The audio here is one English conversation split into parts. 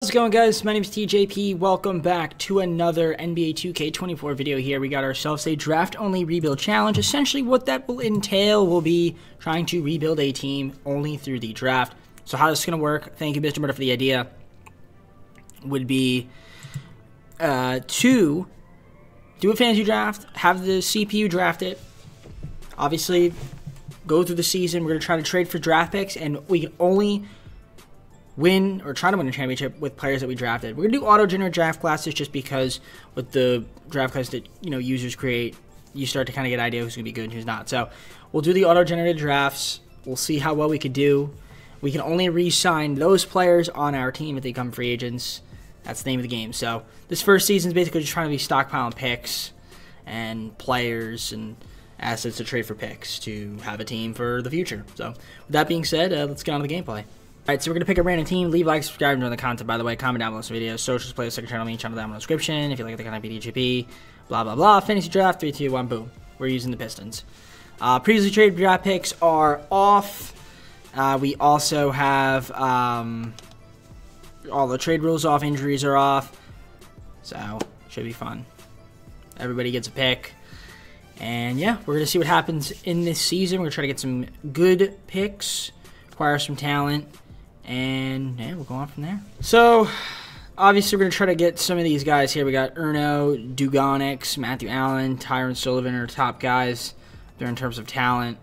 How's it going, guys? My name is TJP. Welcome back to another NBA 2K24 video here. We got ourselves a draft-only rebuild challenge. Essentially, what that will entail will be trying to rebuild a team only through the draft. So how this is going to work, thank you, Mr. Murder, for the idea, would be to do a fantasy draft, have the CPU draft it, obviously go through the season. We're going to try to trade for draft picks, and we can only win or try to win a championship with players that we drafted. We're going to do auto-generate draft classes just because with the draft class that users create, you start to kind of get an idea who's going to be good and who's not. So we'll do the auto-generated drafts. We'll see how well we could do. We can only re-sign those players on our team if they become free agents. That's the name of the game. So this first season is basically just trying to be stockpiling picks and players and assets to trade for picks to have a team for the future. So with that being said, let's get on to the gameplay. Alright, so we're going to pick a random team. Leave, like, subscribe, and join the content, by the way. Comment down below this video. Socials, play, second channel, main channel down in the description. If you like the content, BDGP, blah, blah, blah. Fantasy draft, 3, 2, 1, boom. We're using the Pistons. Previously traded draft picks are off. We also have all the trade rules off. Injuries are off. So, should be fun. Everybody gets a pick. And, yeah, we're going to see what happens in this season. We're going to try to get some good picks, acquire some talent. And, yeah, we'll go on from there. So, obviously, we're going to try to get some of these guys here. We got Erno, Dugonix, Matthew Allen, Tyron Sullivan are top guys there in terms of talent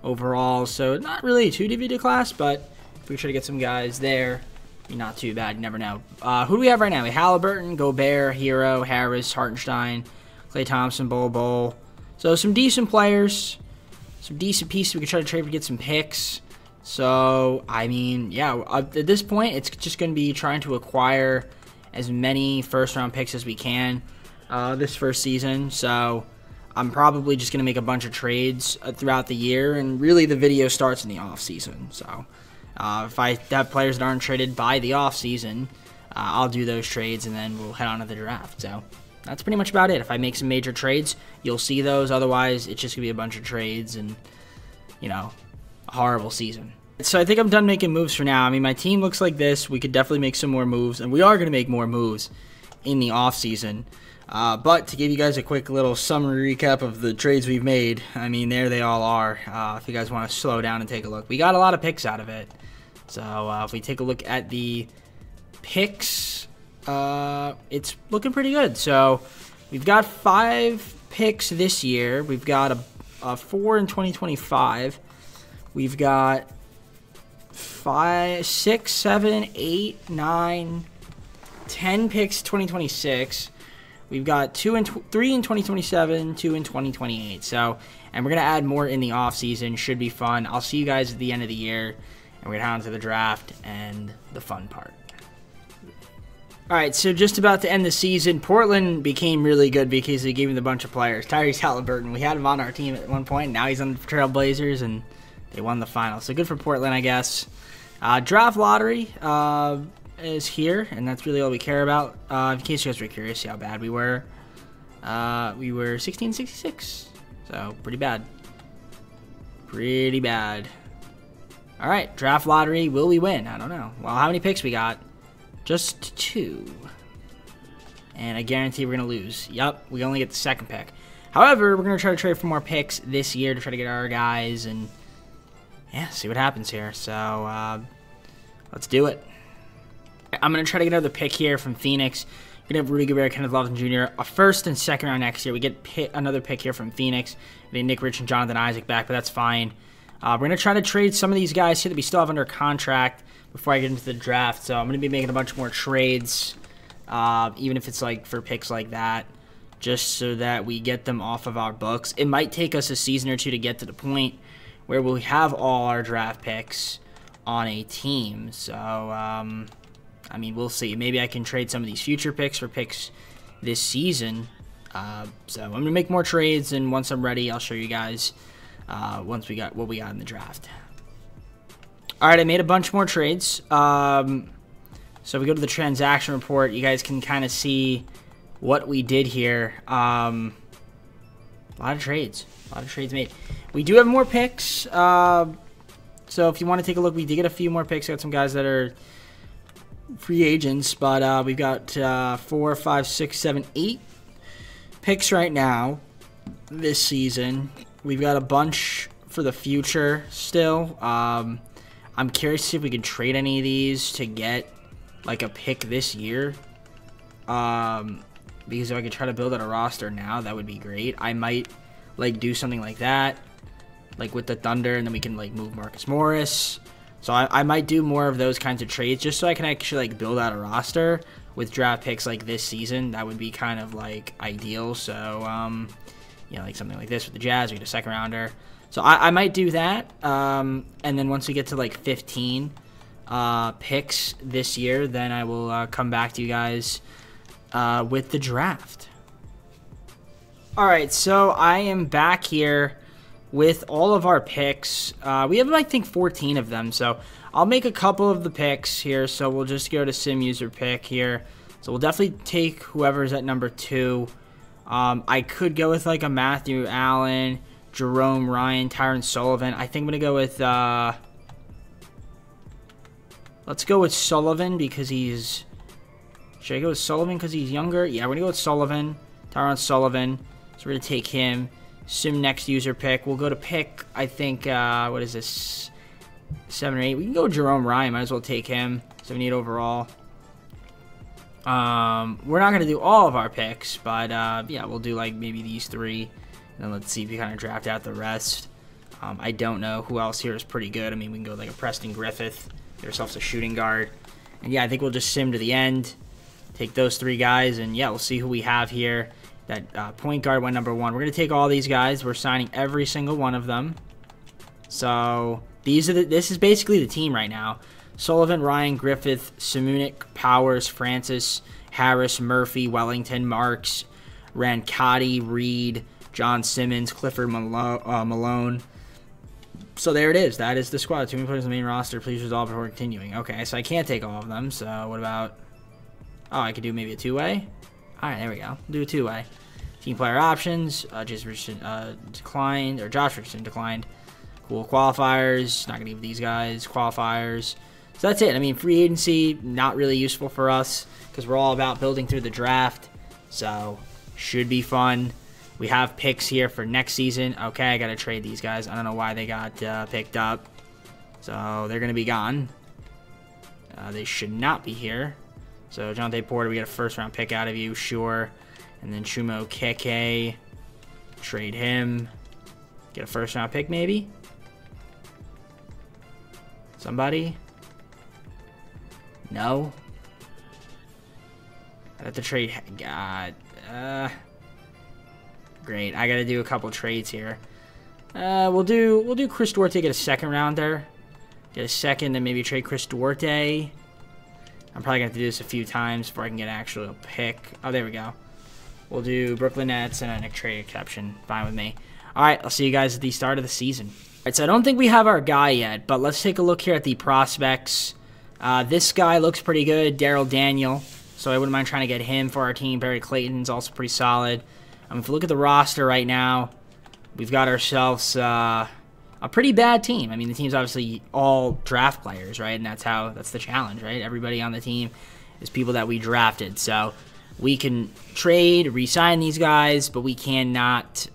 overall. So, not really too deep into class, but if we try to get some guys there, be not too bad. You never know. Who do we have right now? We have Halliburton, Gobert, Hero, Harris, Hartenstein, Klay Thompson, Bol. So, some decent players, some decent pieces we could try to trade to get some picks. So, I mean, yeah, at this point, it's just going to be trying to acquire as many first-round picks as we can this first season. So, I'm probably just going to make a bunch of trades throughout the year, and really the video starts in the off-season. So, if I have players that aren't traded by the off-season, I'll do those trades, and then we'll head on to the draft. So, that's pretty much about it. If I make some major trades, you'll see those. Otherwise, it's just going to be a bunch of trades and, a horrible season. So I think I'm done making moves for now. I mean, my team looks like this. We could definitely make some more moves, and we are going to make more moves in the offseason. But to give you guys a quick little summary recap of the trades we've made, I mean, there they all are. If you guys want to slow down and take a look. We got a lot of picks out of it. So if we take a look at the picks, it's looking pretty good. So we've got 5 picks this year. We've got a 4 in 2025. We've got 5, 6, 7, 8, 9, 10 picks 2026. We've got 3 in 2027, 2 in 2028. So, and we're going to add more in the offseason. Should be fun. I'll see you guys at the end of the year, and we're going to head on to the draft and the fun part. Alright, so just about to end the season, Portland became really good because they gave me a bunch of players. Tyrese Halliburton, we had him on our team at one point. Now he's on the Trailblazers, and they won the final. So good for Portland, I guess. Draft lottery is here, and that's really all we care about. In case you guys were curious how bad we were 1666. So pretty bad. Pretty bad. Alright, draft lottery. Will we win? I don't know. Well, how many picks we got? Just 2. And I guarantee we're going to lose. Yep, we only get the second pick. However, we're going to try to trade for more picks this year to try to get our guys and, yeah, see what happens here. So, let's do it. I'm going to try to get another pick here from Phoenix. We're going to have Rudy Gobert, Kenneth Lofton Jr. A first and second round next year. We get another pick here from Phoenix. We get Nick Rich and Jonathan Isaac back, but that's fine. We're going to try to trade some of these guys here that we still have under contract before I get into the draft. So I'm going to be making a bunch more trades, even if it's like for picks like that, just so that we get them off of our books. It might take us a season or two to get to the point where we'll have all our draft picks on a team. So, I mean, we'll see. Maybe I can trade some of these future picks for picks this season. So I'm going to make more trades, and once I'm ready, I'll show you guys once we got what we got in the draft. All right, I made a bunch more trades. So we go to the transaction report. You guys can kind of see what we did here. A lot of trades. A lot of trades made. We do have more picks. So if you want to take a look, we did get a few more picks. Got some guys that are free agents, but we've got 4, 5, 6, 7, 8 picks right now this season. We've got a bunch for the future still. I'm curious to see if we can trade any of these to get like a pick this year. Because if I could try to build out a roster now, that would be great. I might like do something like that, like with the Thunder, and then we can like move Marcus Morris. So I might do more of those kinds of trades just so I can actually like build out a roster with draft picks like this season. That would be kind of like ideal. So you know, like something like this with the Jazz, we get a second rounder. So I might do that. And then once we get to like 15 picks this year, then I will come back to you guys with the draft. All right, so I am back here with all of our picks. We have, I think, 14 of them, so I'll make a couple of the picks here. So we'll just go to sim user pick here. So we'll definitely take whoever's at number 2. I could go with like a Matthew Allen, Jerome Ryan, Tyron Sullivan. I think I'm gonna go with let's go with Sullivan because he's. Should I go with Sullivan because he's younger? Yeah, we're gonna go with Sullivan, Tyron Sullivan. So we're gonna take him. Sim next user pick. We'll go to pick, I think, what is this? 7 or 8. We can go with Jerome Ryan. Might as well take him. 78 overall. We're not going to do all of our picks, but, yeah, we'll do, like, maybe these 3. And then let's see if we kind of draft out the rest. I don't know who else here is pretty good. I mean, we can go, like, a Preston Griffith. Get ourselves a shooting guard. And, yeah, I think we'll just sim to the end. Take those 3 guys, and, yeah, we'll see who we have here. That point guard went number 1. We're going to take all these guys. We're signing every single one of them. So this is basically the team right now. Sullivan, Ryan, Griffith, Simunic, Powers, Francis, Harris, Murphy, Wellington, Marks, Rancati, Reed, John Simmons, Clifford Malone. So there it is. That is the squad. Too many players on the main roster. Please resolve before continuing. Okay, so I can't take all of them. So what about... Oh, I could do maybe a 2-way? All right, there we go. Do a 2-way. Team player options. Josh Richardson declined. Cool. Qualifiers. Not going to give these guys qualifiers. So that's it. I mean, free agency, not really useful for us because we're all about building through the draft. So, should be fun. We have picks here for next season. Okay, I got to trade these guys. I don't know why they got picked up. So, they're going to be gone. They should not be here. So, Jonte Porter, we get a first-round pick out of you, sure. And then Chumo Keke, trade him. Get a first-round pick, maybe? Somebody? No? I have to trade... God. Great. I got to do a couple trades here. We'll do Chris Duarte, get a second-rounder. Get a second, then maybe trade Chris Duarte. I'm probably going to have to do this a few times before I can get an actual pick. Oh, there we go. We'll do Brooklyn Nets and a trade exception. Fine with me. All right, I'll see you guys at the start of the season. All right, so I don't think we have our guy yet, but let's take a look here at the prospects. This guy looks pretty good, Daryl Daniel. So I wouldn't mind trying to get him for our team. Barry Clayton's also pretty solid. If you look at the roster right now, we've got ourselves a pretty bad team. I mean, the team's obviously all draft players, right? And that's the challenge, right? Everybody on the team is people that we drafted. So we can trade, re-sign these guys, but we cannot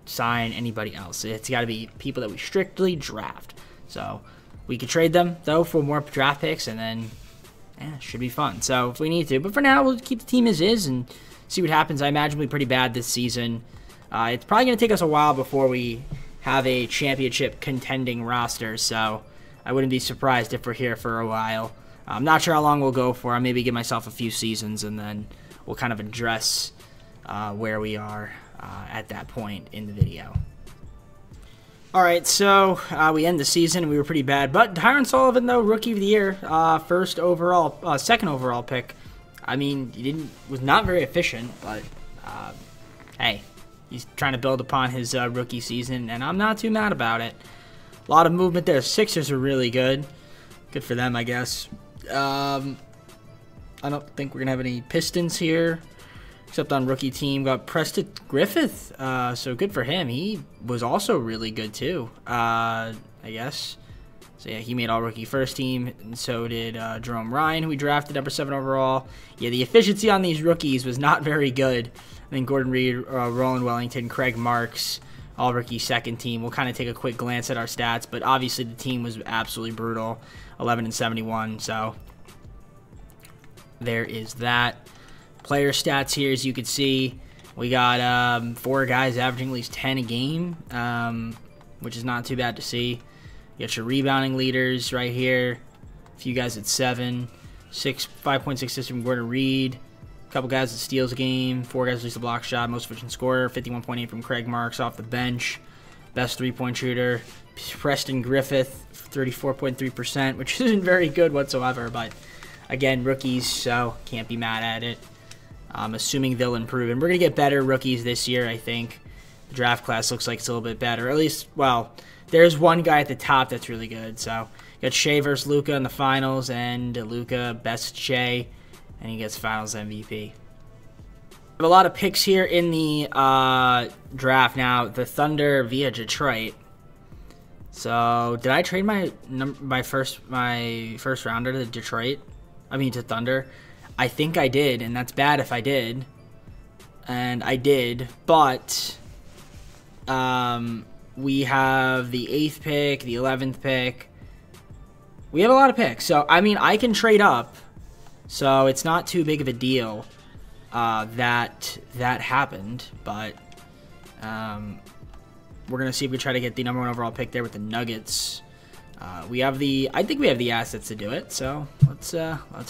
sign anybody else. It's got to be people that we strictly draft. So we could trade them, though, for more draft picks, and then it should be fun. So if we need to. But for now, we'll keep the team as is and see what happens. I imagine we'll be pretty bad this season. It's probably going to take us a while before we have a championship contending roster, so I wouldn't be surprised if we're here for a while. I'm not sure how long we'll go for. I'll maybe give myself a few seasons, and then we'll kind of address where we are at that point in the video. All right, so we end the season. We were pretty bad, but Tyron Sullivan, though, Rookie of the Year, second overall pick. I mean, he was not very efficient, but hey. He's trying to build upon his rookie season, and I'm not too mad about it. A lot of movement there. Sixers are really good. Good for them, I guess. I don't think we're going to have any Pistons here, except on rookie team. Got Preston Griffith, so good for him. He was also really good, too, I guess. So, yeah, he made all-rookie first team, and so did Jerome Ryan, who we drafted number 7 overall. Yeah, the efficiency on these rookies was not very good. I think Gordon Reed, Roland Wellington, Craig Marks, all-rookie second team. We'll kind of take a quick glance at our stats, but obviously the team was absolutely brutal, 11-71, so there is that. Player stats here, as you can see, we got 4 guys averaging at least 10 a game, which is not too bad to see. You got your rebounding leaders right here. A few guys at 7. 5.6 assists from Gordon Reed. A couple guys that steals a game. 4 guys at least a block shot. Most efficient scorer. 51.8 from Craig Marks off the bench. Best 3-point shooter. Preston Griffith, 34.3%, which isn't very good whatsoever. But, again, rookies, so can't be mad at it. I'm assuming they'll improve. And we're going to get better rookies this year, I think. The draft class looks like it's a little bit better. Or at least, well, there's one guy at the top that's really good. So, you got Shea versus Luka in the finals, and Luka best Shea, and he gets finals MVP. We have a lot of picks here in the draft now. The Thunder via Detroit. So, did I trade my first rounder to Detroit? I mean, to Thunder. I think I did, and that's bad if I did. And I did, but we have the 8th pick, the 11th pick. We have a lot of picks. So, I mean, I can trade up. So, it's not too big of a deal that happened. But we're going to see if we try to get the number 1 overall pick there with the Nuggets. I think we have the assets to do it. So, let's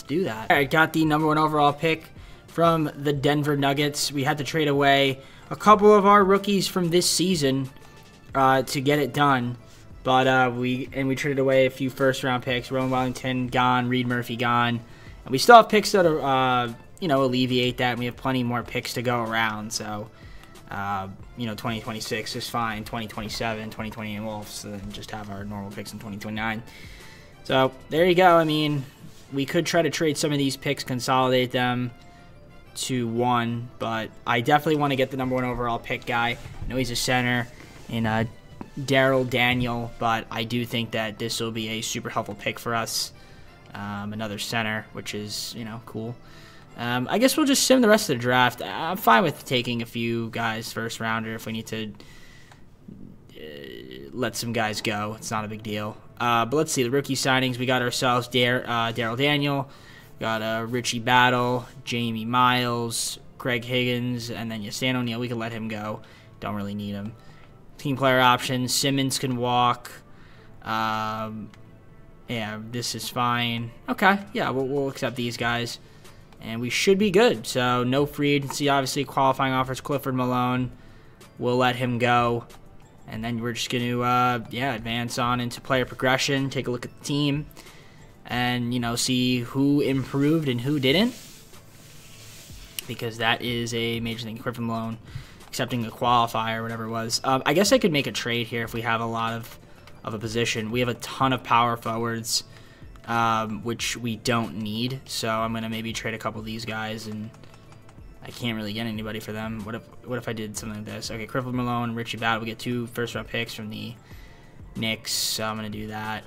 do that. All right, got the number 1 overall pick from the Denver Nuggets. We had to trade away a couple of our rookies from this season to get it done, but we traded away a few first-round picks. Rowan Wellington gone, Reed Murphy gone, and we still have picks that are alleviate that. And we have plenty more picks to go around. So 2026 is fine. 2027, 2028 Wolves, so then just have our normal picks in 2029. So there you go. I mean, we could try to trade some of these picks, consolidate them to 1, but I definitely want to get the number 1 overall pick guy. I know he's a center in Daryl Daniel, but I do think that this will be a super helpful pick for us. Another center, which is, cool. I guess we'll just sim the rest of the draft. I'm fine with taking a few guys first rounder if we need to let some guys go. It's not a big deal. But let's see, the rookie signings. We got ourselves Daryl Daniel. Got Richie Battle, Jamie Miles, Craig Higgins, and then Stan O'Neal. We can let him go. Don't really need him. Team player options. Simmons can walk. Yeah, this is fine. Okay, yeah, we'll accept these guys. And we should be good. So no free agency, obviously. Qualifying offers, Clifford Malone. We'll let him go. And then we're just going to, advance on into player progression. Take a look at the team. And, see who improved and who didn't. Because that is a major thing. Clifford Malone accepting a qualifier or whatever it was. I guess I could make a trade here if we have a lot of a position. We have a ton of power forwards, which we don't need. So I'm going to maybe trade a couple of these guys, and I can't really get anybody for them. What if I did something like this? Okay, Clifford Malone and Richie Battle. We get 2 first-round picks from the Knicks, so I'm going to do that.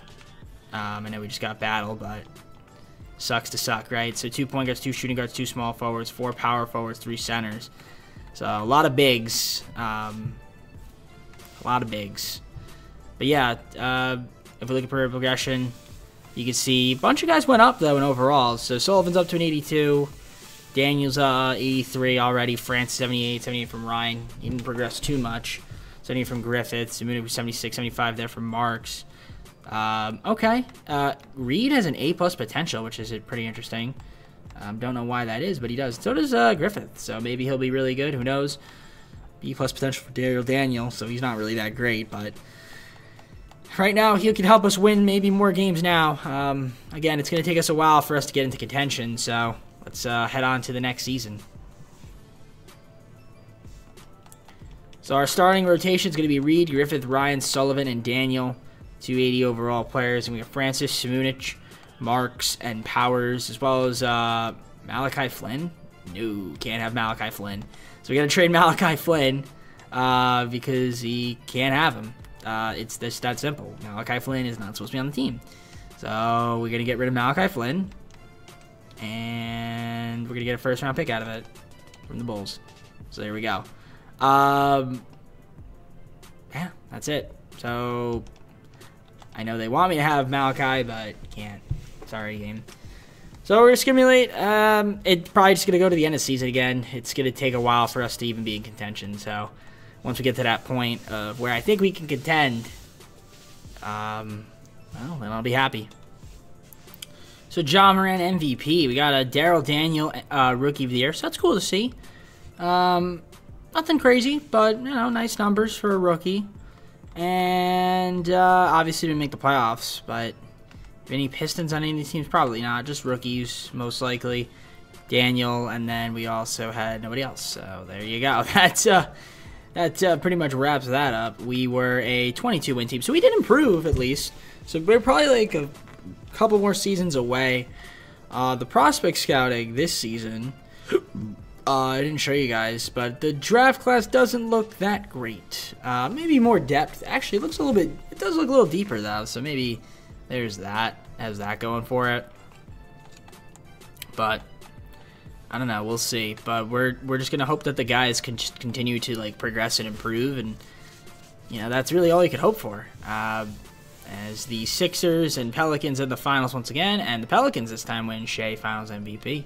I know we just got Battle, but sucks to suck, right? So 2 point guards, 2 shooting guards, 2 small forwards, 4 power forwards, 3 centers. So a lot of bigs. But yeah, if we look at player progression, you can see a bunch of guys went up, though, in overall. So Sullivan's up to an 82. Daniel's 83 already. France 78 from Ryan. He didn't progress too much. 70 from Griffith. Samuna 76, 75 there from Marks. Okay. Reed has an A+ potential, which is pretty interesting. Don't know why that is, but he does. So does Griffith. So maybe he'll be really good. Who knows? B+ potential for Daryl Daniel, so he's not really that great, but right now he can help us win maybe more games now. Again, it's going to take us a while for us to get into contention, so let's head on to the next season. So our starting rotation is going to be Reed, Griffith, Ryan, Sullivan, and Daniel. 280 overall players. And we have Francis, Simunic, Marks, and Powers, as well as Malachi Flynn. No, can't have Malachi Flynn. So we got to trade Malachi Flynn because he can't have him. it's that simple. Malachi Flynn is not supposed to be on the team. So we're going to get rid of Malachi Flynn. And we're going to get a first-round pick out of it from the Bulls. So there we go. Yeah, that's it. So I know they want me to have Malachi, but can't. Sorry, game. So we're going to stimulate. It's probably just going to go to the end of the season again. It's going to take a while for us to even be in contention. So once we get to that point of where I think we can contend, well, then I'll be happy. So Ja Morant MVP. We got a Daryl Daniel Rookie of the Year. So that's cool to see. Nothing crazy, but, nice numbers for a rookie. And obviously didn't make the playoffs, but any Pistons on any of these teams? Probably not. Just rookies, most likely. Daniel, and then we also had nobody else. So there you go. That pretty much wraps that up. We were a 22-win team, so we did improve at least. So we're probably like a couple more seasons away. The prospect scouting this season, I didn't show you guys, but the draft class doesn't look that great. Maybe more depth. Actually, it does look a little deeper though, so maybe there's that. Has that going for it. But I don't know, we'll see. But we're just gonna hope that the guys can continue to like progress and improve, and that's really all you could hope for. As the Sixers and Pelicans in the finals once again, and the Pelicans this time win Shea Finals MVP.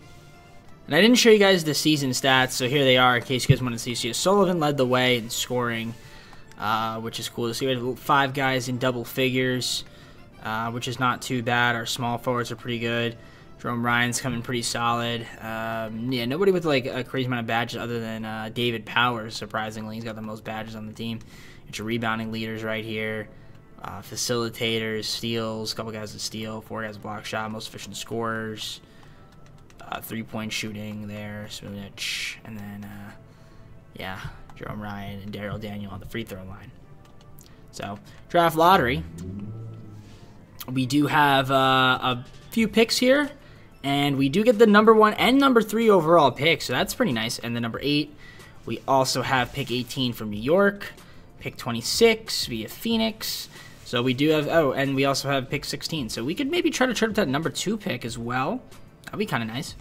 And I didn't show you guys the season stats, so here they are in case you guys want to see. Sullivan led the way in scoring, which is cool to see. We had 5 guys in double figures, which is not too bad. Our small forwards are pretty good. Jerome Ryan's coming pretty solid. Yeah, nobody with like a crazy amount of badges other than David Powers, surprisingly. He's got the most badges on the team. It's your rebounding leaders right here. Facilitators, steals, a couple guys with steal, 4 guys with block shot, most efficient scorers, 3-point shooting there, Smoonich, and then, yeah, Jerome Ryan and Daryl Daniel on the free throw line. So, draft lottery. We do have a few picks here, and we do get the number 1 and number 3 overall pick, so that's pretty nice. And the number 8, we also have pick 18 from New York, pick 26 via Phoenix. So we do have, and we also have pick 16. So we could maybe try to trade up that number 2 pick as well. That'd be kind of nice.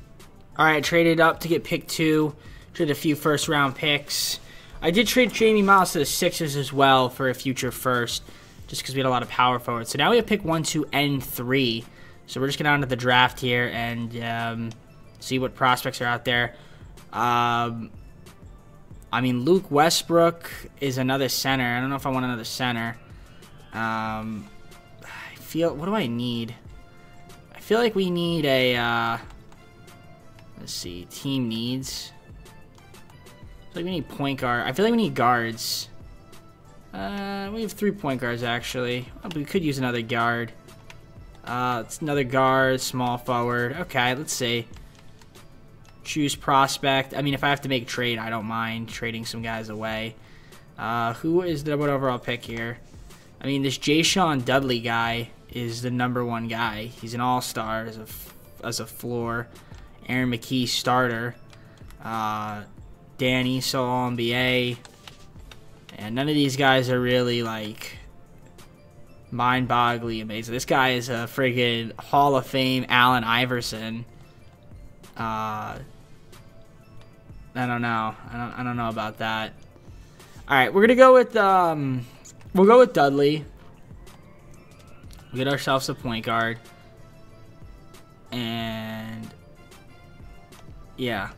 All right, traded up to get pick 2. Traded a few first-round picks. I did trade Jamie Miles to the Sixers as well for a future first, just because we had a lot of power forwards. So now we have pick 1, 2, and 3. So we're just getting on to the draft here and see what prospects are out there. I mean, Luke Westbrook is another center. I don't know if I want another center. I feel, what do I need? I feel like we need a, let's see, team needs. I feel like we need point guard. I feel like we need guards. We have 3 point guards, actually. We could use another guard. It's another guard, small forward. Okay, let's see. Choose prospect. I mean, if I have to make a trade, I don't mind trading some guys away. Who is the overall pick here? I mean, this Jayshawn Dudley guy is the number 1 guy. He's an all-star as a floor. Aaron McKee starter. Danny Sol NBA. And none of these guys are really like mind-boggling amazing. This guy is a friggin' Hall of Fame Allen Iverson. I don't know. I don't know about that. All right, we're gonna go with we'll go with Dudley. We'll get ourselves a point guard, and yeah,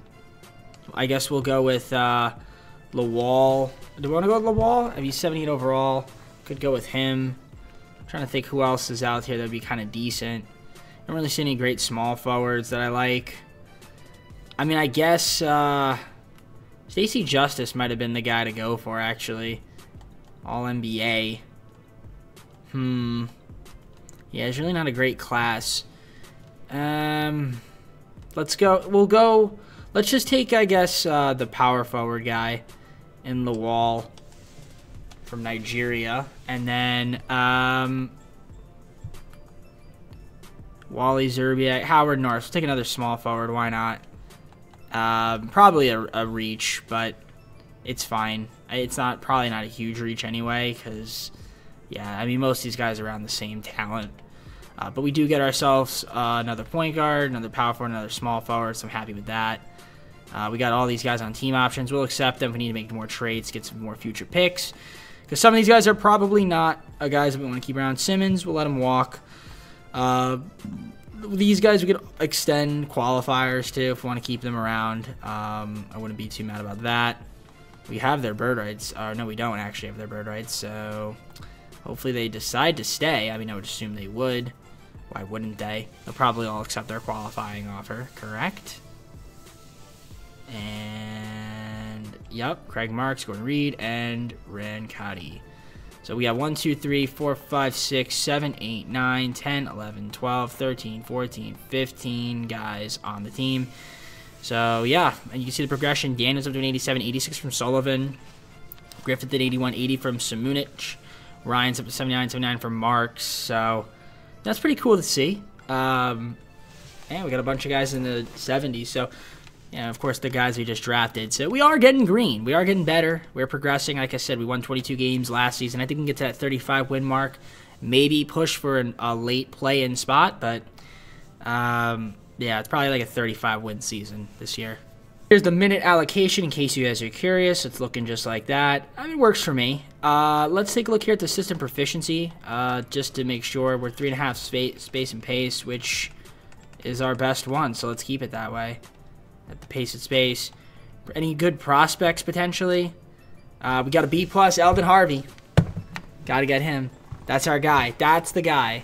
I guess we'll go with Lawal. Do we want to go with Lawal? He's 78 overall. Could go with him. I'm trying to think who else is out here that'd be kind of decent. I don't really see any great small forwards that I like. I mean, I guess Stacey Justice might have been the guy to go for, actually. All NBA. Yeah, it's really not a great class. Let's go. We'll go. Let's just take, I guess, the power forward guy in the wall from Nigeria. And then Wally Zerbiak, Howard North. We'll take another small forward. Why not? Probably a reach, but it's fine. It's probably not a huge reach anyway, because yeah, I mean, most of these guys are around the same talent. But we do get ourselves another point guard, another power forward, another small forward, so I'm happy with that. We got all these guys on team options. We'll accept them if we need to make more trades, get some more future picks. Because some of these guys are probably not guys that we want to keep around. Simmons, we'll let him walk. These guys we could extend qualifiers to if we want to keep them around. I wouldn't be too mad about that. We have their bird rights. No, we don't actually have their bird rights, so hopefully they decide to stay. I mean, I would assume they would. Why wouldn't they? They'll probably all accept their qualifying offer, correct? And, yep, Craig Marks, Gordon Reed, and Rancati. So we have 1, 2, 3, 4, 5, 6, 7, 8, 9, 10, 11, 12, 13, 14, 15 guys on the team. So, yeah, and you can see the progression. Daniels up to an 87, 86 from Sullivan. Griffith at 81, 80 from Simunic. Ryan's up to 79, 79 from Marks. So, that's pretty cool to see. And we got a bunch of guys in the 70s. So, yeah, of course, the guys we just drafted. So, we are getting green. We are getting better. We're progressing. Like I said, we won 22 games last season. I think we can get to that 35 win mark. Maybe push for a late play-in spot. But, yeah, it's probably like a 35 win season this year. Here's the minute allocation in case you guys are curious. It's looking just like that. I mean, it works for me. Let's take a look here at the system proficiency just to make sure we're 3.5 space and pace, which is our best one. So let's keep it that way. At the pace and space. Any good prospects potentially? We got a B+, Eldon Harvey. Got to get him. That's our guy. That's the guy.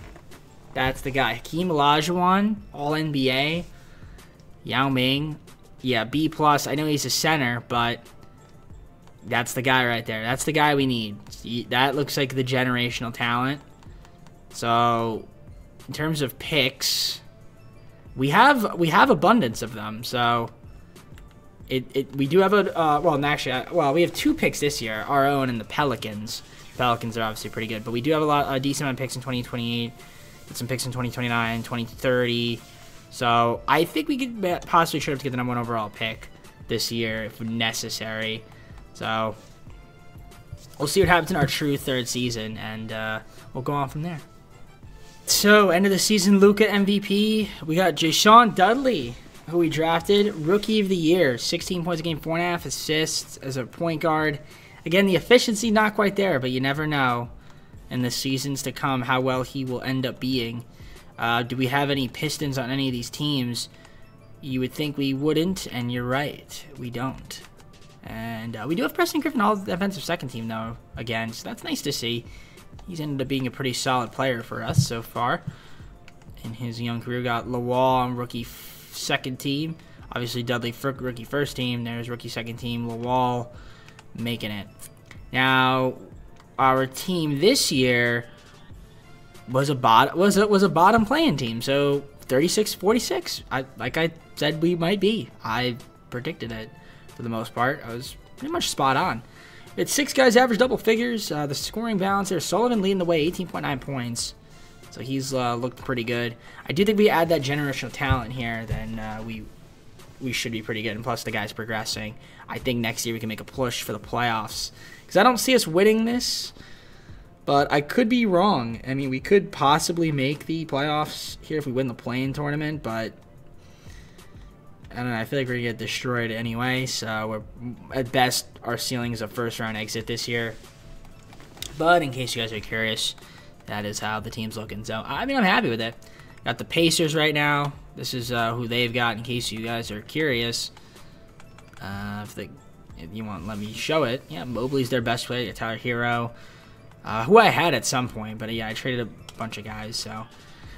That's the guy. Hakeem Olajuwon, All-NBA. Yao Ming. Yeah, B+. I know he's a center, but that's the guy right there. That's the guy we need. That looks like the generational talent. So, in terms of picks, we have abundance of them. So, we do have we have 2 picks this year, our own and the Pelicans. Pelicans are obviously pretty good, but we do have a decent amount of picks in 2028, some picks in 2029, 2030. So I think we could possibly try to get the #1 overall pick this year if necessary. So we'll see what happens in our true 3rd season, and we'll go on from there. So end of the season, Luka MVP. We got Jashawn Dudley, who we drafted, Rookie of the Year, 16 points a game, 4.5 assists as a point guard. Again, the efficiency not quite there, but you never know in the seasons to come how well he will end up being. Do we have any Pistons on any of these teams? You would think we wouldn't, and you're right. We don't. And we do have Preston Griffin, all defensive second team, though, again. So that's nice to see. He's ended up being a pretty solid player for us so far. In his young career, got Lawal on rookie second team. Obviously, Dudley rookie first team. There's rookie second team. Lawal making it. Now, our team this year was a bottom playing team, so 36-46. Like I said we might be. I predicted it for the most part. I was pretty much spot on. We had 6 guys average double figures. The scoring balance there, Sullivan leading the way, 18.9 points. So he's looked pretty good. I do think we add that generational talent here, then we should be pretty good. And plus the guy's progressing. I think next year we can make a push for the playoffs, because I don't see us winning this. But I could be wrong. I mean, we could possibly make the playoffs here if we win the play-in tournament, but I don't know. I feel like we're going to get destroyed anyway. So, at best, our ceiling is a first-round exit this year. But in case you guys are curious, that is how the team's looking. So, I mean, I'm happy with it. Got the Pacers right now. This is who they've got in case you guys are curious. If you want, let me show it. Yeah, Mobley's their best player. Tyler Hero. Who I had at some point, but yeah, I traded a bunch of guys, so.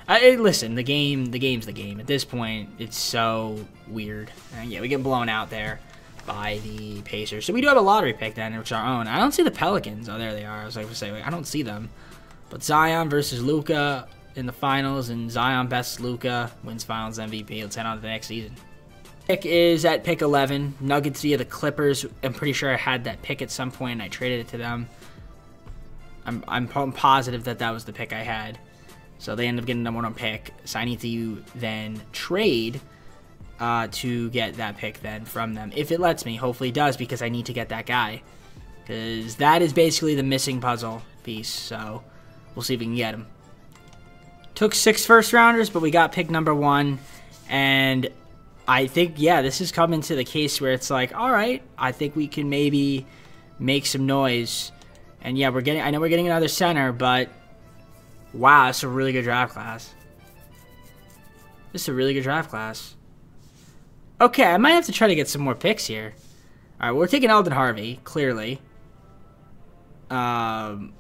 Listen, the game's the game. At this point, it's so weird. Yeah, we get blown out there by the Pacers. So we do have a lottery pick then, which is our own. I don't see the Pelicans. Oh, there they are. I was like to say, I don't see them. But Zion versus Luka in the finals, and Zion bests Luka, wins finals MVP. Let's head on to the next season. Pick is at pick 11. Nuggets via the Clippers. I'm pretty sure I had that pick at some point, and I traded it to them. I'm positive that was the pick I had. So they end up getting the #1 pick. So I need to then trade to get that pick then from them. If it lets me. Hopefully it does, because I need to get that guy. Because that is basically the missing puzzle piece. So We'll see if we can get him. Took 6 first-rounders, but we got pick number 1. And I think, yeah, this is coming to the case where it's like, all right, I think we can maybe make some noise. And, yeah, I know we're getting another center, but wow, it's a really good draft class. This is a really good draft class. Okay, I might have to try to get some more picks here. All right, we're taking Eldon Harvey, clearly. Can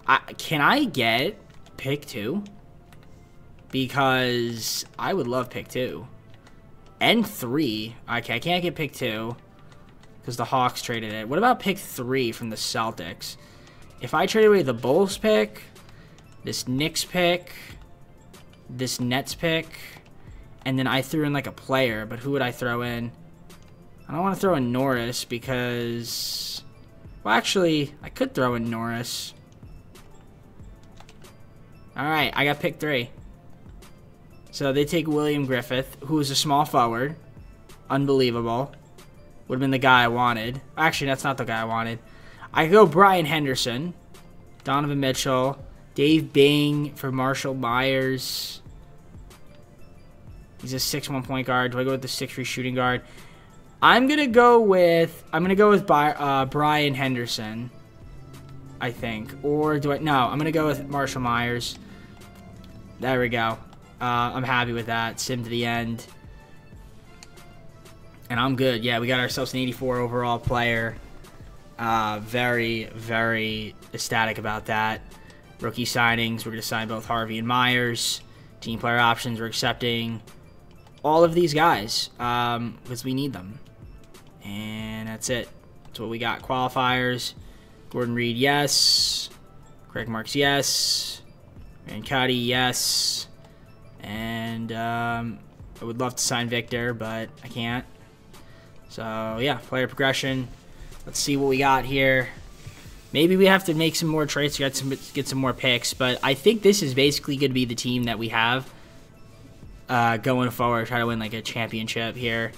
I get pick 2? Because I would love pick 2. And 3. Okay, I can't get pick 2 because the Hawks traded it. What about pick 3 from the Celtics? If I trade away the Bulls pick, this Knicks pick, this Nets pick, and then I threw in like a player, but who would I throw in? I don't want to throw in Norris because, well, actually, I could throw in Norris. All right, I got pick 3. So they take William Griffith, who is a small forward. Unbelievable. Would have been the guy I wanted. Actually, that's not the guy I wanted. I go Brian Henderson, Donovan Mitchell, Dave Bing for Marshall Myers. He's a 6'1" point guard. Do I go with the 6'3" shooting guard? I'm gonna go with Brian Henderson, I think. Or do I? No, I'm gonna go with Marshall Myers. There we go. I'm happy with that. Sim to the end. And I'm good. Yeah, we got ourselves an 84 overall player. Very, very ecstatic about that. Rookie signings. We're going to sign both Harvey and Myers. Team player options. We're accepting all of these guys because we need them. And that's it. That's what we got. Qualifiers. Gordon Reed, yes. Craig Marks, yes. Rand Cuddy, yes. And I would love to sign Victor, but I can't. So, yeah, player progression. Let's see what we got here. Maybe we have to make some more trades to get some more picks, but I think this is basically going to be the team that we have going forward. Try to win like a championship here.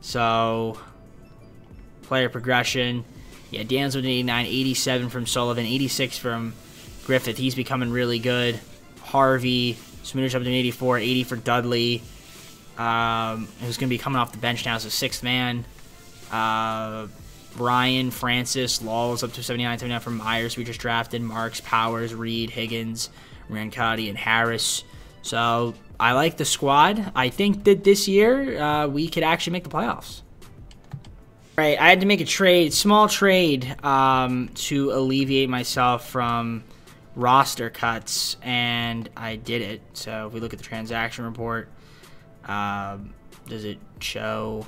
So, player progression. Yeah, Dan's with an 89, 87 from Sullivan, 86 from Griffith. He's becoming really good. Harvey, Smooters up to an 84, 80 for Dudley. Who's going to be coming off the bench now as a 6th man. Brian, Francis, Lawls up to 79, 79 from Myers. We just drafted Marks, Powers, Reed, Higgins, Rancotti, and Harris. So I like the squad. I think that this year we could actually make the playoffs. All right, I had to make a trade, small trade, to alleviate myself from roster cuts, and I did it. So if we look at the transaction report, does it show?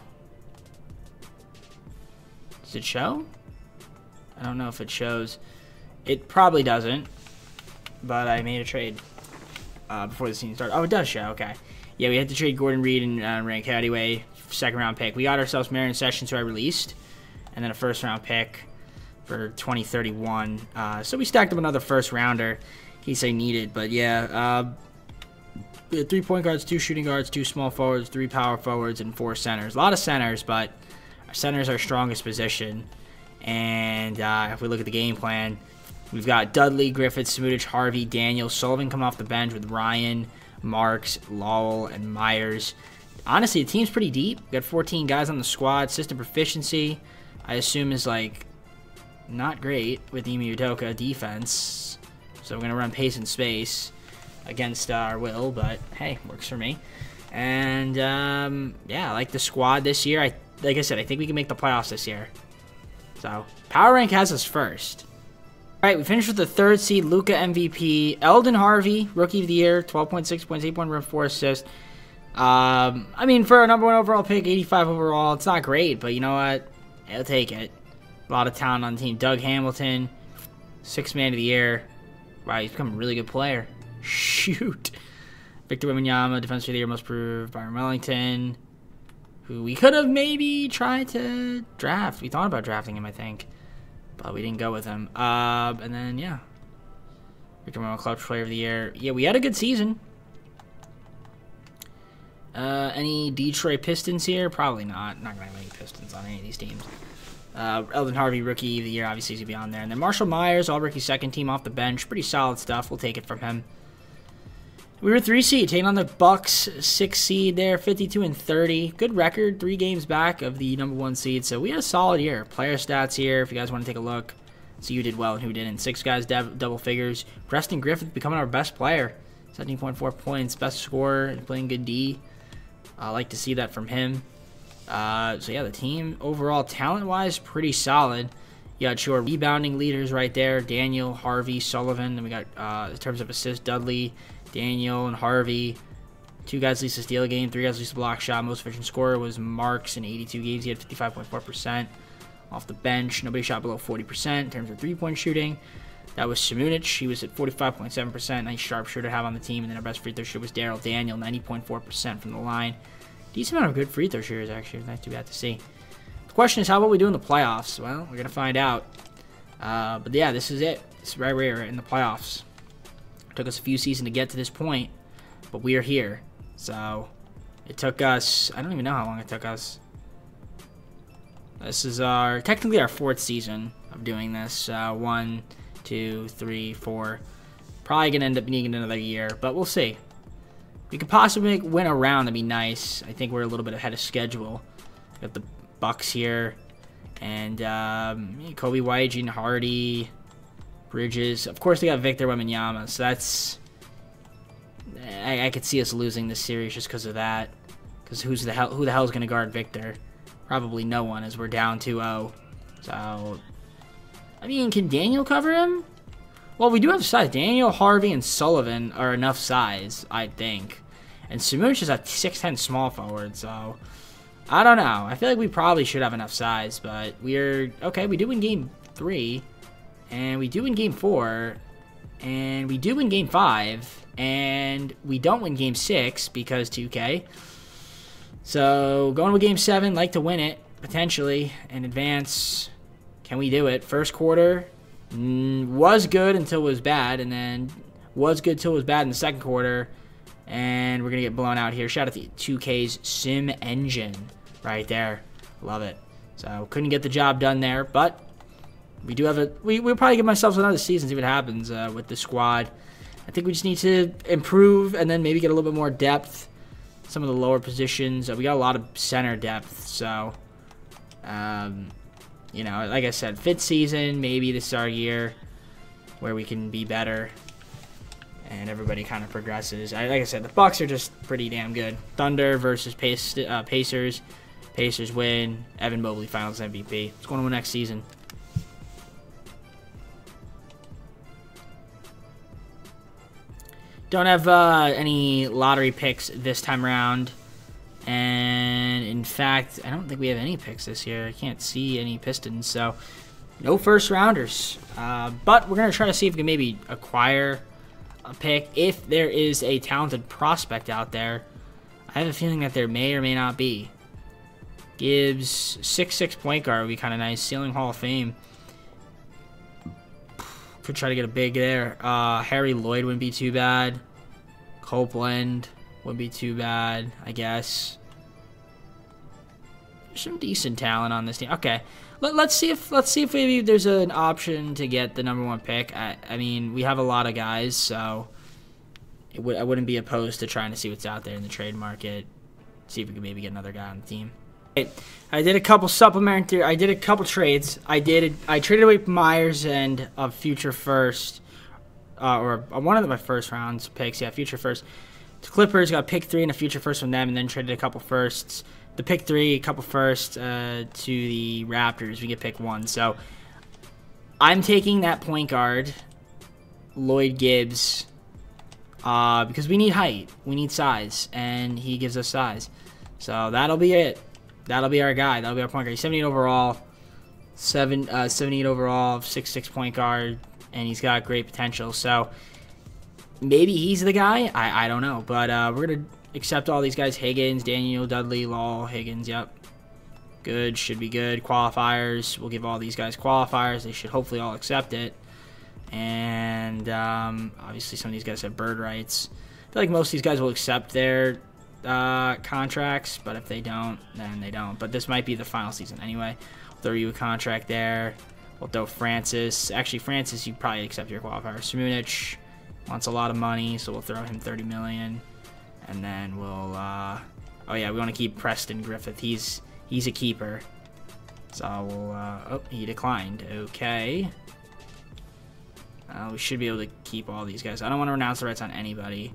Does it show? I don't know if it shows. It probably doesn't, but I made a trade before the season started. Oh, it does show. Okay. Yeah, we had to trade Gordon Reed and Rancotti away, 2nd round pick. We got ourselves Marion Sessions, who I released, and then a 1st round pick for 2031. So we stacked up another 1st rounder in case I needed. But yeah, we had 3 point guards, 2 shooting guards, 2 small forwards, 3 power forwards, and 4 centers. A lot of centers, but our center is our strongest position. And if we look at the game plan, we've got Dudley, Griffith, Smootage, Harvey, Daniel, Sullivan come off the bench with Ryan, Marks, Lowell, and Myers. Honestly, the team's pretty deep. We've got 14 guys on the squad. System proficiency, I assume, is like not great with Emi Udoka defense. So we're going to run pace and space against our will, but hey, works for me. And yeah, I like the squad this year. Like I said, I think we can make the playoffs this year. So power rank has us first. All right, we finished with the 3rd seed, Luka MVP, Eldon Harvey, Rookie of the Year, 12.6 points, 8.1 rebounds, 4 assists. I mean, for a number 1 overall pick, 85 overall, it's not great, but you know what? I'll take it. A lot of talent on the team. Doug Hamilton, 6th man of the year. Wow, he's become a really good player. Shoot. Victor Wembanyama, Defensive of the Year, most proved. Byron Wellington, who we could have maybe tried to draft. We thought about drafting him, I think, but we didn't go with him. And then, yeah, Victor Wembanyama, Clutch Player of the Year. Yeah, we had a good season. Any Detroit Pistons here? Probably not. Not going to have any Pistons on any of these teams. Eldon Harvey, Rookie of the Year, obviously he's going to be on there. And then Marshall Myers, all-rookie second team off the bench. Pretty solid stuff. We'll take it from him. We were 3 seed, taking on the Bucks, 6 seed there, 52-30. Good record, 3 games back of the number 1 seed. So we had a solid year. Player stats here, if you guys want to take a look. See who did well and who didn't. 6 guys double figures. Preston Griffith becoming our best player. 17.4 points, best scorer, playing good D. I like to see that from him. So yeah, the team overall, talent-wise, pretty solid. You got your rebounding leaders right there. Daniel, Harvey, Sullivan. Then we got, in terms of assists, Dudley, Daniel, and Harvey. 2 guys least a steal a game, 3 guys least a block shot. Most efficient scorer was Marks in 82 games. He had 55.4% off the bench. Nobody shot below 40% in terms of three-point shooting. That was Simunic. He was at 45.7%. Nice sharpshooter to have on the team. And then our best free throw shooter was Daryl Daniel, 90.4% from the line. Decent amount of good free throw shooters, actually. Not too bad to see. The question is, how about we do in the playoffs? Well, we're going to find out. But yeah, this is it. This is right where we're in the playoffs. It took us a few seasons to get to this point, but we are here. So it took us, I don't even know how long it took us. This is technically our 4th season of doing this. 1, 2, 3, 4. Probably going to end up needing another year, but we'll see. We could possibly win a round. That'd be nice. I think we're a little bit ahead of schedule. Got the Bucks here. And Kobe White, Gene Hardy, Bridges. Of course, they got Victor Wembanyama. So that's... I could see us losing this series just because of that. Because who the hell is going to guard Victor? Probably no one, as we're down 2-0. So, I mean, can Daniel cover him? Well, we do have size. Daniel, Harvey, and Sullivan are enough size, I think. And Simunic is a 6'10" small forward, so I don't know. I feel like we probably should have enough size, but we're... Okay, we do win Game 3, and we do win Game 4, and we do win Game 5, and we don't win Game 6 because 2K. So, going to Game 7, like to win it, potentially, and advance. Can we do it? First quarter was good until it was bad, and then was good until it was bad in the second quarter, and we're going to get blown out here. Shout out to 2K's Sim Engine right there. Love it. So, couldn't get the job done there, but we do have a... We'll probably give ourselves another season, see what happens with the squad. I think we just need to improve and then maybe get a little bit more depth. Some of the lower positions. We got a lot of center depth, so... you know, like I said, 5th season, maybe this is our year where we can be better and everybody kind of progresses. Like I said, the Bucks are just pretty damn good. Thunder versus Pacers. Pacers win. Evan Mobley Finals MVP. What's going on next season? Don't have any lottery picks this time around. And, in fact, I don't think we have any picks this year. I can't see any Pistons, so no first-rounders. But we're going to try to see if we can maybe acquire a pick if there is a talented prospect out there. I have a feeling that there may or may not be. Gibbs, 6'6" point guard would be kind of nice. Ceiling Hall of Fame. Could try to get a big there. Harry Lloyd wouldn't be too bad. Copeland wouldn't be too bad, I guess. There's some decent talent on this team. Okay, let's see if maybe there's an option to get the #1 pick. I mean, we have a lot of guys, so I wouldn't be opposed to trying to see what's out there in the trade market. See if we can maybe get another guy on the team. I did a couple I did a couple trades. I traded away Myers and a future first, or one of my first rounds picks. Yeah, future first. The Clippers got pick 3 and a future first from them, and then traded a couple firsts. The pick 3, a couple firsts to the Raptors. We get pick 1. So I'm taking that point guard, Lloyd Gibbs, because we need height, we need size, and he gives us size. So that'll be it. That'll be our guy. That'll be our point guard. He's 78 overall, 78 overall, 6'6" point guard, and he's got great potential. So maybe he's the guy. I don't know. But we're going to accept all these guys. Higgins, Daniel, Dudley, Law, Higgins. Yep. Good. Should be good. Qualifiers. We'll give all these guys qualifiers. They should hopefully all accept it. And obviously some of these guys have bird rights. I feel like most of these guys will accept their contracts, but if they don't, then they don't. But this might be the final season anyway. We'll throw you a contract there. We'll throw Francis. Actually, Francis, you probably accept your qualifier. Simunic wants a lot of money, so we'll throw him $30 million. And then we'll, oh yeah, we want to keep Preston Griffith. He's a keeper. So we'll, oh, he declined. Okay. We should be able to keep all these guys. I don't want to renounce the rights on anybody.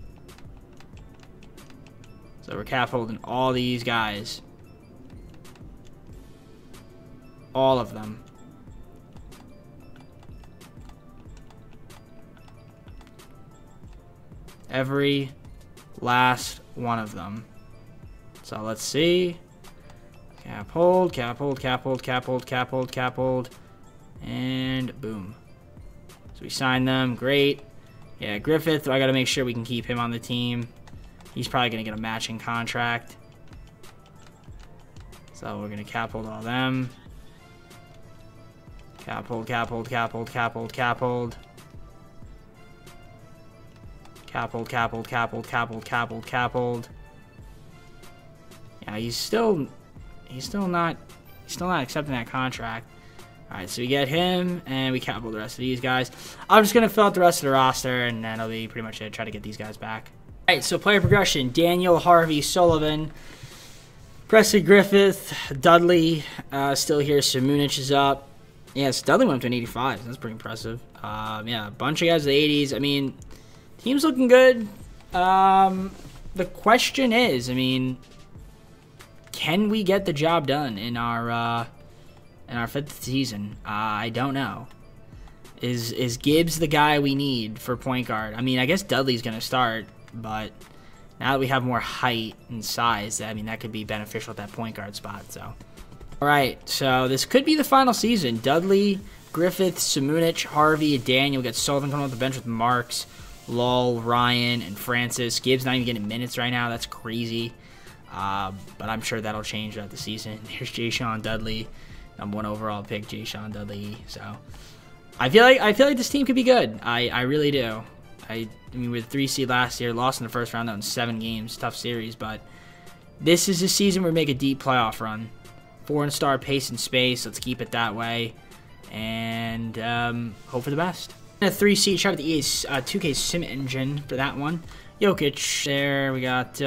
So we're cap holding all these guys. All of them. Every last one of them. So let's see. Cap hold, cap hold, cap hold, cap hold, cap hold, cap hold. And boom. So we signed them. Great. Yeah, Griffith, I got to make sure we can keep him on the team. He's probably going to get a matching contract. So we're going to cap hold all them. Cap hold, cap hold, cap hold, cap hold, cap hold. Cap hold, cap hold, cap hold, cap hold, cap hold, cap hold. Yeah, he's still not accepting that contract. Alright, so we get him, and we cap hold the rest of these guys. I'm just going to fill out the rest of the roster, and that'll be pretty much it. Try to get these guys back. Alright, so player progression. Daniel, Harvey, Sullivan, Preston Griffith, Dudley, still here. Simunic is up. Yes, Dudley went up to an 85. That's pretty impressive. Yeah, a bunch of guys in the 80s. I mean, team's looking good. The question is, I mean, can we get the job done in our 5th season? I don't know. Is Gibbs the guy we need for point guard? I mean, I guess Dudley's going to start, but now that we have more height and size, I mean, that could be beneficial at that point guard spot. So, all right, so this could be the final season. Dudley, Griffith, Simunic, Harvey, Daniel. Get Sullivan coming off the bench with Marks, Lull, Ryan, and Francis. Gibbs not even getting minutes right now. That's crazy. But I'm sure that'll change throughout the season. Here's Jayshawn Dudley, #1 overall pick, Jayshawn Dudley. So I feel like this team could be good. I really do. I mean, we were the 3 seed last year, lost in the first round though in 7 games, tough series. But this is a season where we make a deep playoff run. 4-star pace and space. Let's keep it that way, and hope for the best. A 3 seed. Shout out the EA 2K Sim Engine for that one. Jokic there. We got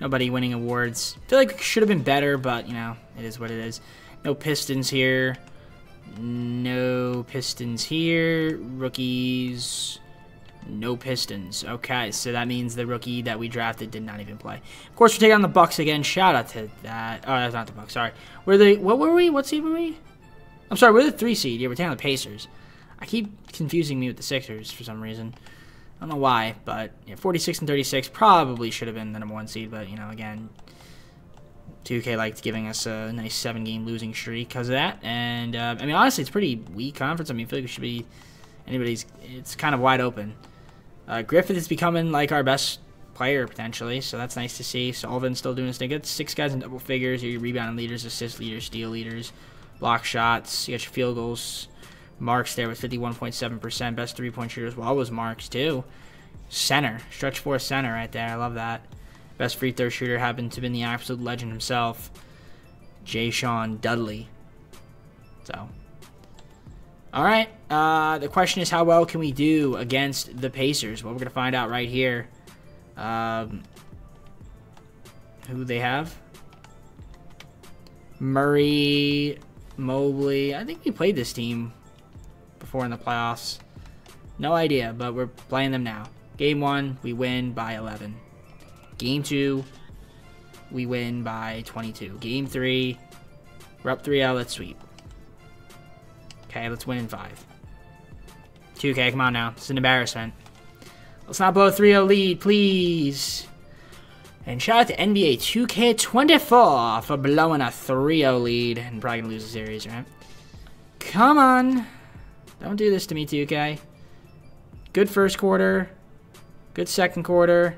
nobody winning awards. I feel like it should have been better, but you know, it is what it is. No Pistons here. No Pistons here. Rookies. No Pistons. Okay, so that means the rookie that we drafted did not even play. Of course, we're taking on the Bucks again. Shout out to that. Oh, that's not the Bucks. Sorry. What were we? What seed were we? I'm sorry. We're the 3 seed. Yeah, we're taking on the Pacers. I keep confusing me with the Sixers for some reason. I don't know why, but yeah, 46 and 36 probably should have been the #1 seed. But you know, again, 2K liked giving us a nice 7-game losing streak because of that. And I mean, honestly, it's a pretty weak conference. I mean, I feel like it should be anybody's. It's kind of wide open. Griffith is becoming like our best player potentially, so that's nice to see. Sullivan's still doing his thing. Get 6 guys in double figures. Your rebounding leaders, assist leaders, steal leaders, block shots. You got your field goals. Marks there with 51.7%. Best 3-point shooters. Well, was Marks too. Center, stretch 4 center right there. I love that. Best free throw shooter happened to be the absolute legend himself, Jayshawn Dudley. So, all right. The question is, how well can we do against the Pacers? Well, we're gonna find out right here. Who they have? Murray, Mobley. I think we played this team before in the playoffs. No idea, but we're playing them now. Game 1, we win by 11. Game 2, we win by 22. Game 3, we're up 3-0. Let's sweep. Okay, let's win in 5. 2K, come on now. It's an embarrassment. Let's not blow a 3-0 lead, please. And shout out to NBA 2K24 for blowing a 3-0 lead and probably going to lose the series, right? Come on. Don't do this to me, 2K. Good first quarter. Good second quarter.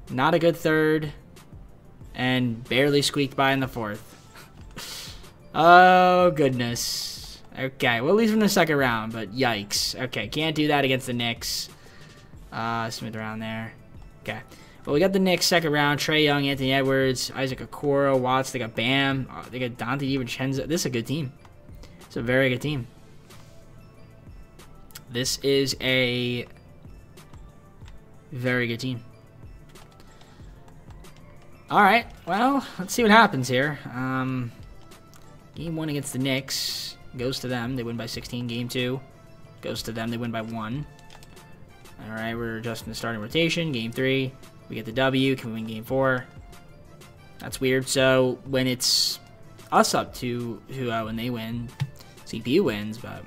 Not a good third. And barely squeaked by in the 4th. Oh, goodness. Okay, we'll lose from the second round, but yikes. Okay, can't do that against the Knicks. Smooth around there. Okay. But we got the Knicks second round. Trae Young, Anthony Edwards, Isaac Okoro, Watts. They got Bam. They got Dante DiVincenzo. This is a good team. It's a very good team. This is a very good team. All right. Well, let's see what happens here. Game 1 against the Knicks goes to them. They win by 16. Game 2 goes to them. They win by 1. All right. We're adjusting the starting rotation. Game 3. We get the W. Can we win game 4? That's weird. So when it's us up 2-0 and they win, CPU wins. But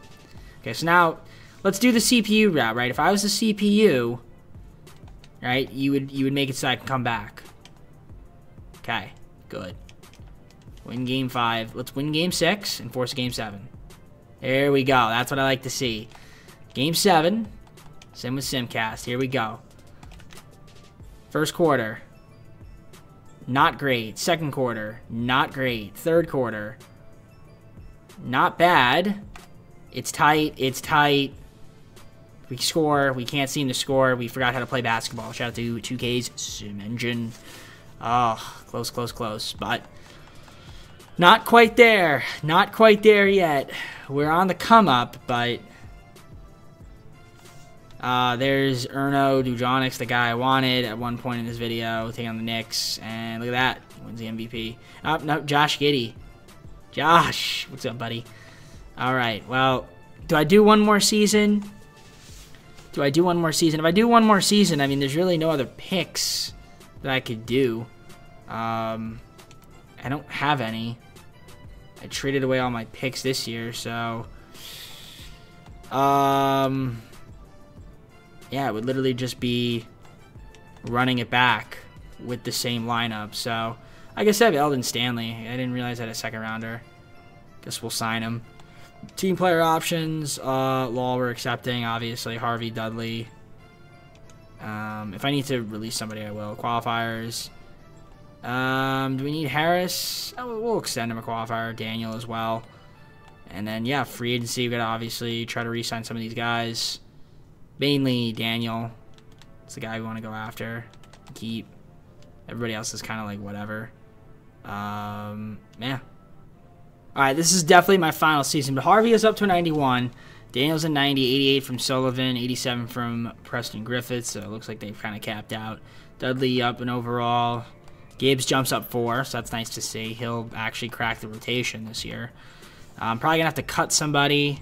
okay, so now let's do the CPU route, right? If I was the CPU, right, you would make it so I can come back. Okay, good. Win game 5. Let's win game 6 and force a game 7. There we go. That's what I like to see. Game 7. Sim with Simcast. Here we go. First quarter, not great. Second quarter, not great. Third quarter, not bad. It's tight. It's tight. We score. We can't seem to score. We forgot how to play basketball. Shout out to 2K's Sim Engine. Oh, close, close, close. But not quite there. Not quite there yet. We're on the come up, but there's Erno Dujonix, the guy I wanted at one point in this video, taking on the Knicks, and look at that, he wins the MVP. Oh, no, Josh Giddey. Josh, what's up, buddy? All right, well, do I do one more season? Do I do one more season? If I do one more season, I mean, there's really no other picks that I could do. I don't have any. I traded away all my picks this year, so yeah, it would literally just be running it back with the same lineup. So, I guess I have Eldon Stanley. I didn't realize I had a second rounder. Guess we'll sign him. Team player options. Law we're accepting, obviously. Harvey, Dudley. If I need to release somebody, I will. Qualifiers. Do we need Harris? Oh, we'll extend him a qualifier. Daniel as well. And then, yeah, free agency. We've got to obviously try to re-sign some of these guys. Mainly Daniel. It's the guy we want to go after. Keep. Everybody else is kind of like whatever. Yeah. Alright, this is definitely my final season. But Harvey is up to a 91. Daniel's a 90. 88 from Sullivan. 87 from Preston Griffiths. So it looks like they've kind of capped out. Dudley up in overall. Gibbs jumps up 4. So that's nice to see. He'll actually crack the rotation this year. I'm probably going to have to cut somebody.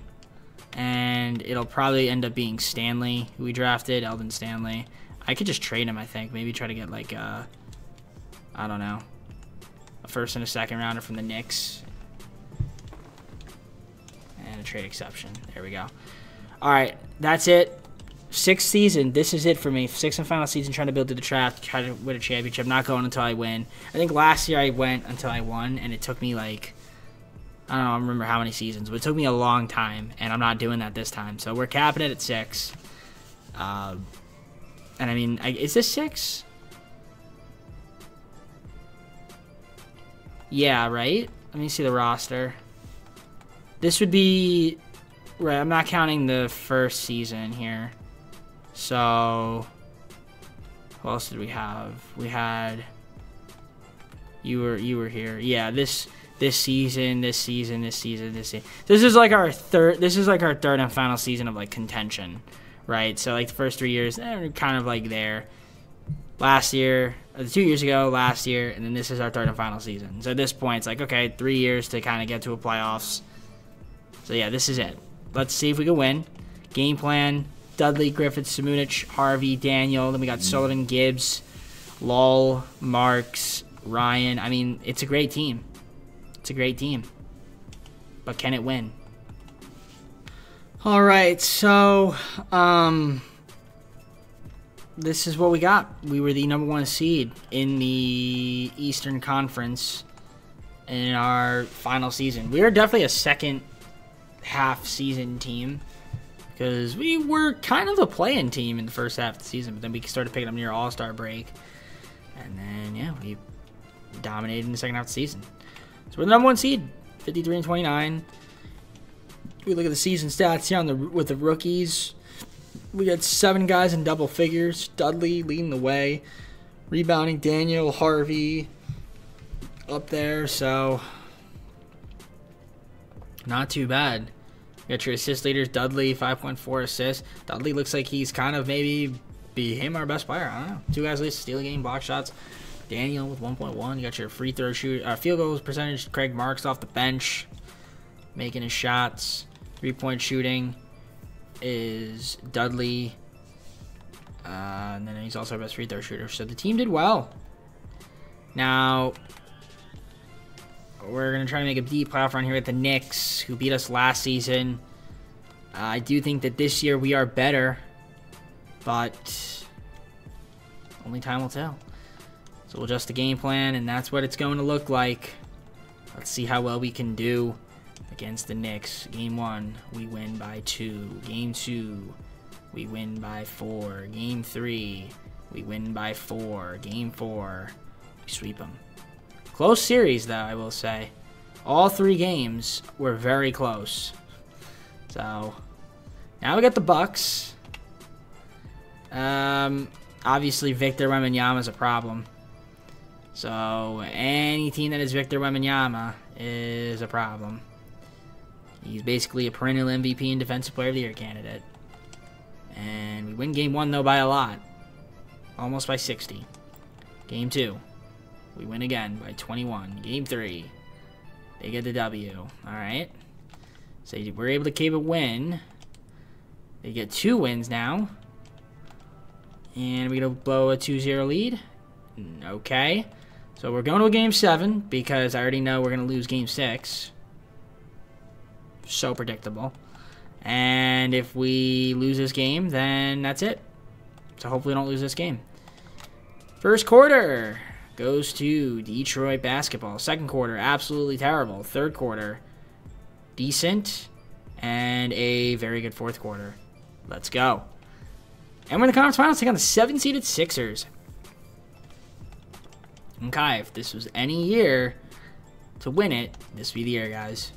And it'll probably end up being Stanley, who we drafted, Eldon Stanley. I could just trade him, I think. Maybe try to get, like, I don't know, a first and a second rounder from the Knicks. And a trade exception. There we go. All right, that's it. 6th season. This is it for me. 6th and final season, trying to build to the draft, try to win a championship. Not going until I win. I think last year I went until I won, and it took me, like, I don't know, I don't remember how many seasons, but it took me a long time, and I'm not doing that this time. So we're capping it at 6. And I mean, is this 6? Yeah, right? Let me see the roster. This would be, right, I'm not counting the first season here. So, who else did we have? We had, you were here. Yeah, this season. This is like our third and final season of like contention, right? So like the first 3 years, we're kind of like there. Last year, or 2 years ago, last year, and then this is our third and final season. So at this point, it's like, okay, 3 years to kind of get to a playoffs. So yeah, this is it. Let's see if we can win. Game plan: Dudley, Griffith, Simunic, Harvey, Daniel. Then we got Sullivan, Gibbs, Lull, Marks, Ryan. I mean, it's a great team. It's a great team. But can it win? All right, so this is what we got. We were the #1 seed in the Eastern Conference in our final season. We were definitely a second half season team because we were kind of a play-in team in the first half of the season, but then we started picking up near All-Star break. And then, yeah, we dominated in the second half of the season. So we're the #1 seed, 53-29. We look at the season stats here with the rookies. We got 7 guys in double figures. Dudley leading the way. Rebounding, Daniel, Harvey up there, so not too bad. You got your assist leaders, Dudley, 5.4 assists. Dudley looks like he's kind of maybe became our best player. I don't know. 2 guys least, steal game, block shots. Daniel with 1.1. You got your free throw field goals percentage. Craig Marks off the bench, making his shots. 3-point shooting is Dudley. And then he's also our best free throw shooter. So the team did well. Now, we're going to try to make a deep playoff run here with the Knicks, who beat us last season. I do think that this year we are better, but only time will tell. So we'll adjust the game plan, and that's what it's going to look like. Let's see how well we can do against the Knicks. Game 1, we win by 2. Game 2, we win by 4. Game 3, we win by 4. Game 4, we sweep them. Close series, though, I will say. All 3 games were very close. So, now we got the Bucks. Obviously, Victor Wembanyama is a problem. So, any team that is Victor Wembanyama is a problem. He's basically a perennial MVP and Defensive Player of the Year candidate. And we win game 1, though, by a lot. Almost by 60. Game 2, we win again by 21. Game 3, they get the W. Alright. So we're able to keep a win. They get 2 wins now. And we're going to blow a 2-0 lead. Okay. So we're going to a game 7 because I already know we're going to lose game 6. So predictable. And if we lose this game, then that's it. So hopefully we don't lose this game. First quarter goes to Detroit basketball. Second quarter, absolutely terrible. Third quarter, decent. And a very good fourth quarter. Let's go. And we're in the conference finals, take on the 7-seeded Sixers. Okay, if this was any year to win it, this would be the year, guys.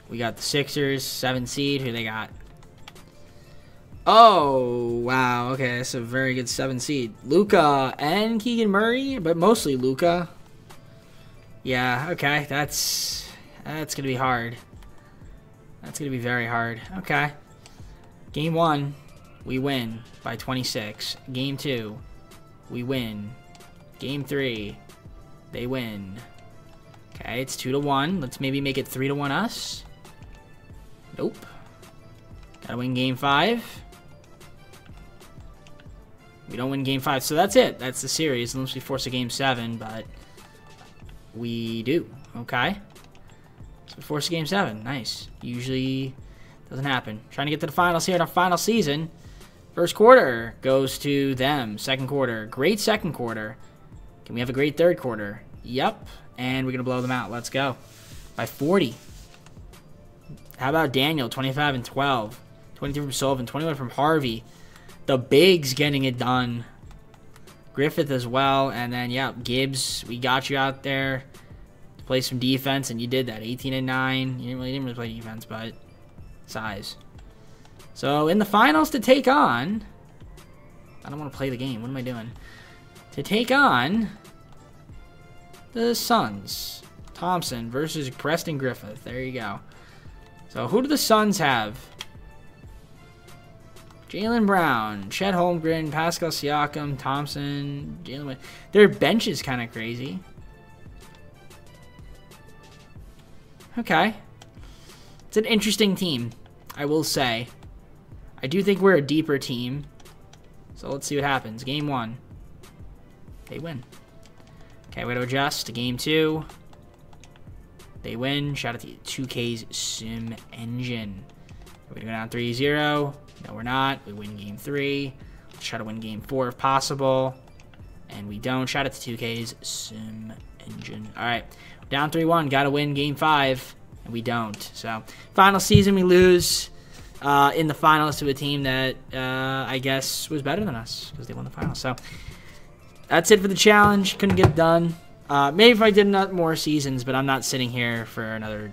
We got the Sixers, 7 seed. Who they got? Oh, wow. Okay, that's a very good 7 seed. Luka and Keegan Murray, but mostly Luka. Yeah, okay. That's going to be hard. That's going to be very hard. Okay. Game 1, we win by 26. Game 2, we win. Game 3, they win. Okay, it's 2-1. Let's maybe make it 3-1 us. Nope. Gotta win game 5. We don't win game 5, so that's it. That's the series, unless we force a game 7, but we do. Okay. So we force a game 7. Nice. Usually doesn't happen. Trying to get to the finals here in our final season. First quarter goes to them. Second quarter. Great second quarter. Can we have a great third quarter? Yep. And we're going to blow them out. Let's go. By 40. How about Daniel? 25 and 12. 23 from Sullivan. 21 from Harvey. The bigs getting it done. Griffith as well. And then, yeah, Gibbs. We got you out there to play some defense, and you did that. 18 and 9. You didn't really play defense, but size. So, in the finals to take on... I don't want to play the game. What am I doing? To take on the Suns. Thompson versus Preston Griffith. There you go. So, who do the Suns have? Jaylen Brown, Chet Holmgren, Pascal Siakam, Thompson, Jalen. Their bench is kind of crazy. Okay. It's an interesting team, I will say. I do think we're a deeper team. So, let's see what happens. Game 1. They win. Okay, way to adjust to game 2. They win. Shout out to 2K's Sim Engine. We're going to go down 3-0. No, we're not. We win game 3. Let's try to win game 4 if possible. And we don't. Shout out to 2K's Sim Engine. All right. We're down 3-1. Got to win game 5. And we don't. So, final season, we lose in the finals to a team that I guess was better than us because they won the finals. So, that's it for the challenge. Couldn't get it done. Maybe if I did more seasons, but I'm not sitting here for another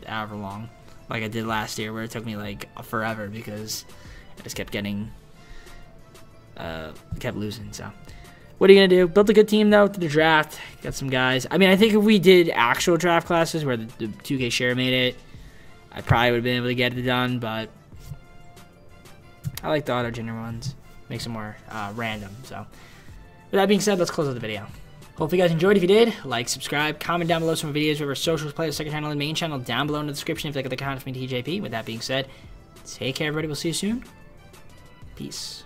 however long like I did last year, where it took me like forever because I just kept getting kept losing. So what are you going to do? Built a good team, though, to the draft. Got some guys. I mean, I think if we did actual draft classes where the 2K share made it, I probably would have been able to get it done, but I like the auto-gener ones. Makes them more random. So, with that being said, let's close out the video. Hope you guys enjoyed. If you did, like, subscribe, comment down below some videos. We have our socials, play the second channel and main channel down below in the description if you like the content from TJP. With that being said, take care, everybody. We'll see you soon. Peace.